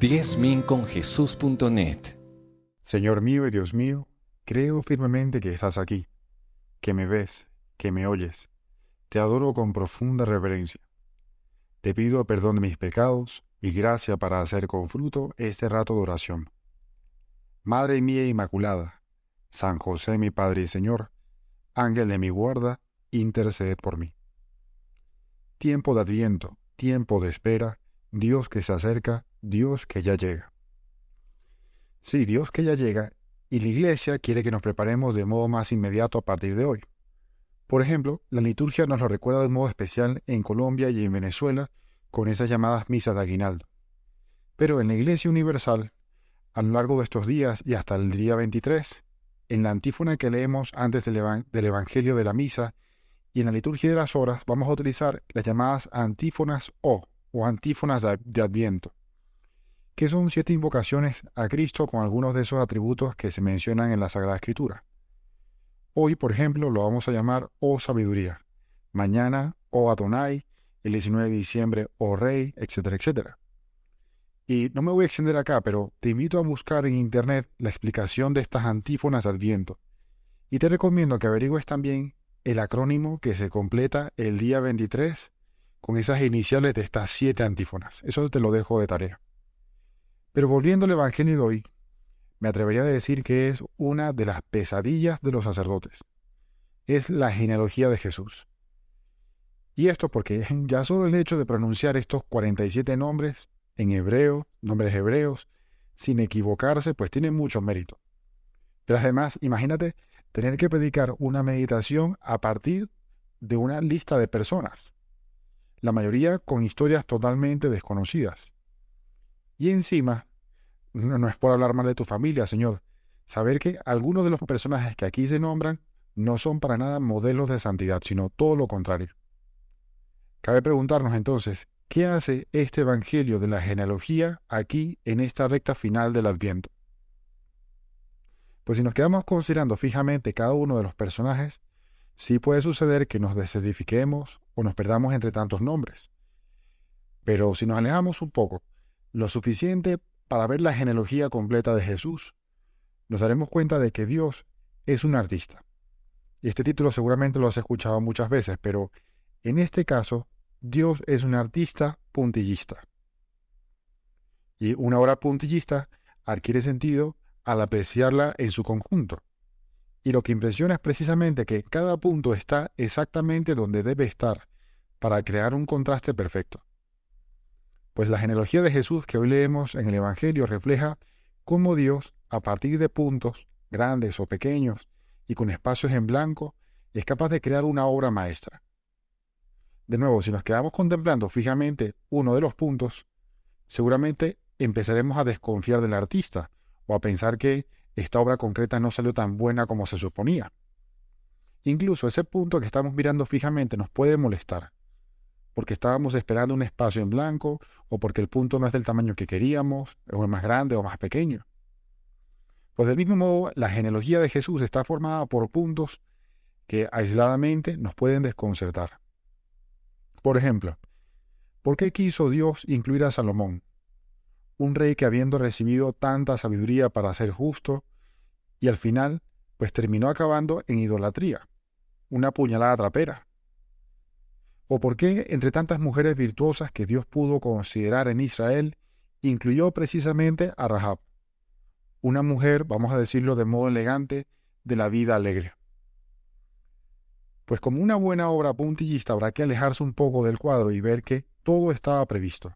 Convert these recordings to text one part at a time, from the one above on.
10.000conjesús.net. Señor mío y Dios mío, creo firmemente que estás aquí, que me ves, que me oyes. Te adoro con profunda reverencia. Te pido perdón de mis pecados y gracia para hacer con fruto este rato de oración. Madre mía Inmaculada, San José mi Padre y Señor, Ángel de mi guarda, interceded por mí. Tiempo de Adviento, tiempo de espera, Dios que se acerca, Dios que ya llega. Sí, Dios que ya llega, y la Iglesia quiere que nos preparemos de modo más inmediato a partir de hoy. Por ejemplo, la liturgia nos lo recuerda de un modo especial en Colombia y en Venezuela con esas llamadas misas de aguinaldo. Pero en la Iglesia Universal, a lo largo de estos días y hasta el día 23, en la antífona que leemos antes del Evangelio de la Misa y en la liturgia de las horas, vamos a utilizar las llamadas antífonas o antífonas de Adviento, que son 7 invocaciones a Cristo con algunos de esos atributos que se mencionan en la Sagrada Escritura. Hoy, por ejemplo, lo vamos a llamar Oh Sabiduría. Mañana, Oh Adonai. El 19 de diciembre, Oh Rey, etcétera, etcétera. Y no me voy a extender acá, pero te invito a buscar en internet la explicación de estas antífonas de Adviento. Y te recomiendo que averigües también el acrónimo que se completa el día 23 con esas iniciales de estas 7 antífonas. Eso te lo dejo de tarea. Pero volviendo al Evangelio de hoy, me atrevería a decir que es una de las pesadillas de los sacerdotes. Es la genealogía de Jesús. Y esto porque ya solo el hecho de pronunciar estos 47 nombres en hebreo, nombres hebreos, sin equivocarse, pues tiene mucho mérito. Pero además, imagínate tener que predicar una meditación a partir de una lista de personas, la mayoría con historias totalmente desconocidas. Y encima, no es por hablar mal de tu familia, Señor, saber que algunos de los personajes que aquí se nombran no son para nada modelos de santidad, sino todo lo contrario. Cabe preguntarnos entonces, ¿qué hace este Evangelio de la genealogía aquí en esta recta final del Adviento? Pues si nos quedamos considerando fijamente cada uno de los personajes, sí puede suceder que nos desedifiquemos o nos perdamos entre tantos nombres. Pero si nos alejamos un poco, lo suficiente para ver la genealogía completa de Jesús, nos daremos cuenta de que Dios es un artista. Y este título seguramente lo has escuchado muchas veces, pero en este caso, Dios es un artista puntillista. Y una obra puntillista adquiere sentido al apreciarla en su conjunto. Y lo que impresiona es precisamente que cada punto está exactamente donde debe estar para crear un contraste perfecto. Pues la genealogía de Jesús que hoy leemos en el Evangelio refleja cómo Dios, a partir de puntos, grandes o pequeños, y con espacios en blanco, es capaz de crear una obra maestra. De nuevo, si nos quedamos contemplando fijamente uno de los puntos, seguramente empezaremos a desconfiar del artista o a pensar que esta obra concreta no salió tan buena como se suponía. Incluso ese punto que estamos mirando fijamente nos puede molestar, porque estábamos esperando un espacio en blanco o porque el punto no es del tamaño que queríamos, o es más grande o más pequeño. Pues del mismo modo, la genealogía de Jesús está formada por puntos que aisladamente nos pueden desconcertar. Por ejemplo, ¿por qué quiso Dios incluir a Salomón, un rey que habiendo recibido tanta sabiduría para ser justo, y al final, pues terminó acabando en idolatría, una puñalada trapera? ¿O por qué, entre tantas mujeres virtuosas que Dios pudo considerar en Israel, incluyó precisamente a Rahab, una mujer, vamos a decirlo de modo elegante, de la vida alegre? Pues como una buena obra puntillista habrá que alejarse un poco del cuadro y ver que todo estaba previsto.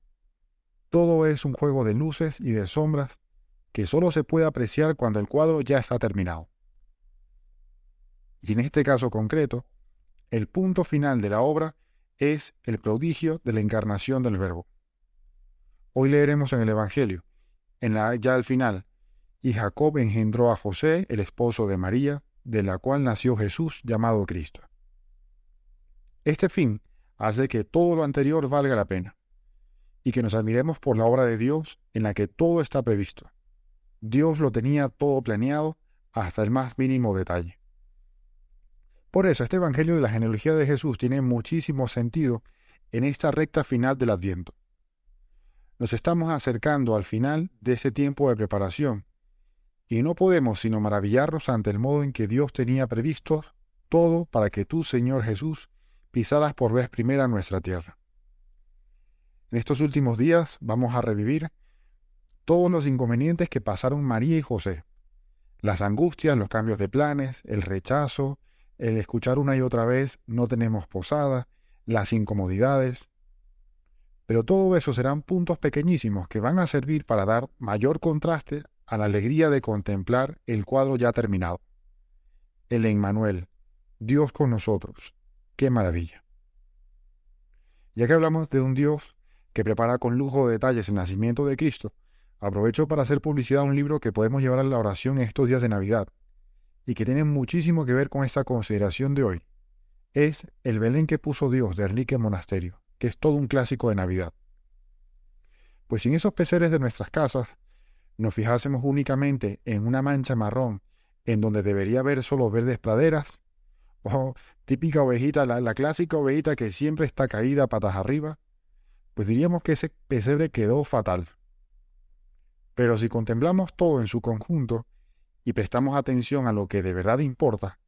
Todo es un juego de luces y de sombras que solo se puede apreciar cuando el cuadro ya está terminado. Y en este caso concreto, el punto final de la obra es el prodigio de la encarnación del Verbo. Hoy leeremos en el Evangelio, ya al final, y Jacob engendró a José, el esposo de María, de la cual nació Jesús llamado Cristo. Este fin hace que todo lo anterior valga la pena, y que nos admiremos por la obra de Dios en la que todo está previsto. Dios lo tenía todo planeado hasta el más mínimo detalle. Por eso este Evangelio de la genealogía de Jesús tiene muchísimo sentido en esta recta final del Adviento. Nos estamos acercando al final de este tiempo de preparación y no podemos sino maravillarnos ante el modo en que Dios tenía previsto todo para que tú, Señor Jesús, pisaras por vez primera nuestra tierra. En estos últimos días vamos a revivir todos los inconvenientes que pasaron María y José, las angustias, los cambios de planes, el rechazo, el escuchar una y otra vez no tenemos posada, las incomodidades. Pero todo eso serán puntos pequeñísimos que van a servir para dar mayor contraste a la alegría de contemplar el cuadro ya terminado. El Emmanuel, Dios con nosotros. ¡Qué maravilla! Ya que hablamos de un Dios que prepara con lujo de detalles el nacimiento de Cristo, aprovecho para hacer publicidad a un libro que podemos llevar a la oración en estos días de Navidad y que tiene muchísimo que ver con esta consideración de hoy. Es El Belén que puso Dios de Enrique Monasterio, que es todo un clásico de Navidad. Pues si en esos peseres de nuestras casas nos fijásemos únicamente en una mancha marrón en donde debería haber solo verdes praderas, o típica ovejita, la clásica ovejita que siempre está caída patas arriba, pues diríamos que ese pesebre quedó fatal. Pero si contemplamos todo en su conjunto y prestamos atención a lo que de verdad importa,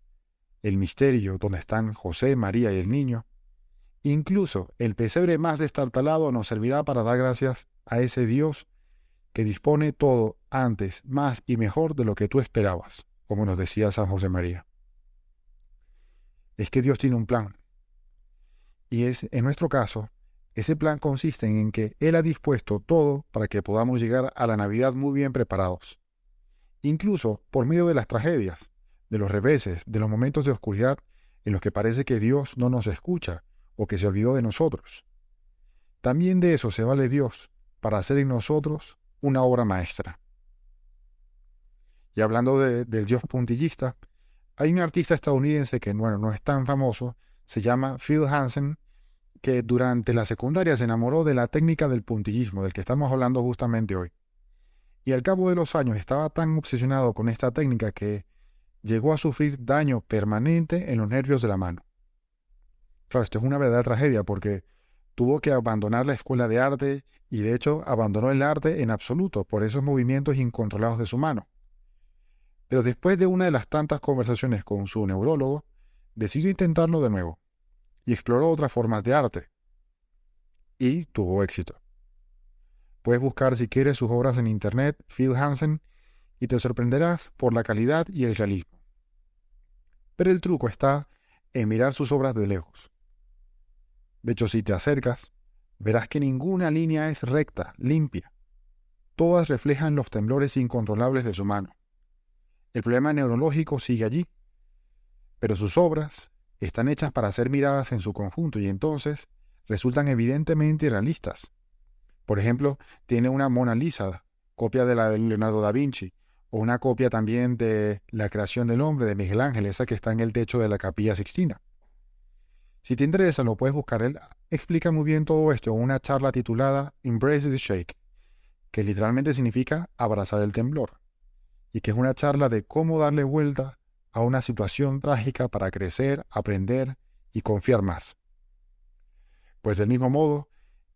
el misterio donde están José, María y el niño, incluso el pesebre más destartalado nos servirá para dar gracias a ese Dios que dispone todo antes, más y mejor de lo que tú esperabas, como nos decía San José María. Es que Dios tiene un plan, y en nuestro caso, ese plan consiste en que Él ha dispuesto todo para que podamos llegar a la Navidad muy bien preparados, incluso por medio de las tragedias, de los reveses, de los momentos de oscuridad en los que parece que Dios no nos escucha o que se olvidó de nosotros. También de eso se vale Dios para hacer en nosotros una obra maestra. Y hablando del Dios puntillista, hay un artista estadounidense que bueno, no es tan famoso, se llama Phil Hansen, que durante la secundaria se enamoró de la técnica del puntillismo, del que estamos hablando justamente hoy. Y al cabo de los años estaba tan obsesionado con esta técnica que llegó a sufrir daño permanente en los nervios de la mano. Claro, esto es una verdadera tragedia porque tuvo que abandonar la escuela de arte y de hecho abandonó el arte en absoluto por esos movimientos incontrolados de su mano. Pero después de una de las tantas conversaciones con su neurólogo, decidió intentarlo de nuevo y exploró otras formas de arte. Y tuvo éxito. Puedes buscar si quieres sus obras en internet, Phil Hansen, y te sorprenderás por la calidad y el realismo. Pero el truco está en mirar sus obras de lejos. De hecho, si te acercas, verás que ninguna línea es recta, limpia. Todas reflejan los temblores incontrolables de su mano. El problema neurológico sigue allí, pero sus obras están hechas para ser miradas en su conjunto y entonces resultan evidentemente realistas. Por ejemplo, tiene una Mona Lisa, copia de la de Leonardo da Vinci, o una copia también de La creación del hombre de Miguel Ángel, esa que está en el techo de la Capilla Sixtina. Si te interesa, lo puedes buscar. Él explica muy bien todo esto en una charla titulada Embrace the Shake, que literalmente significa abrazar el temblor, y que es una charla de cómo darle vuelta a una situación trágica para crecer, aprender y confiar más. Pues del mismo modo,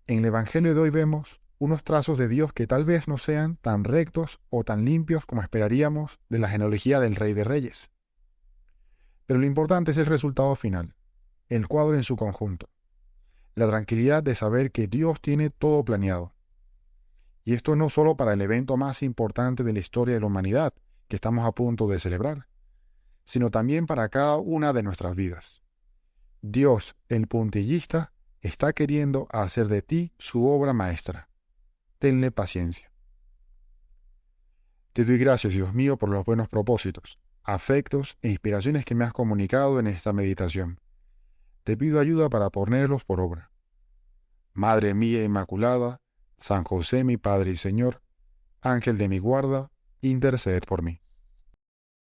en el Evangelio de hoy vemos unos trazos de Dios que tal vez no sean tan rectos o tan limpios como esperaríamos de la genealogía del Rey de Reyes. Pero lo importante es el resultado final, el cuadro en su conjunto, la tranquilidad de saber que Dios tiene todo planeado. Y esto no solo para el evento más importante de la historia de la humanidad, que estamos a punto de celebrar, sino también para cada una de nuestras vidas. Dios, el puntillista, está queriendo hacer de ti su obra maestra. Tenle paciencia. Te doy gracias, Dios mío, por los buenos propósitos, afectos e inspiraciones que me has comunicado en esta meditación. Te pido ayuda para ponerlos por obra. Madre mía Inmaculada, San José mi Padre y Señor, Ángel de mi guarda, interced por mí.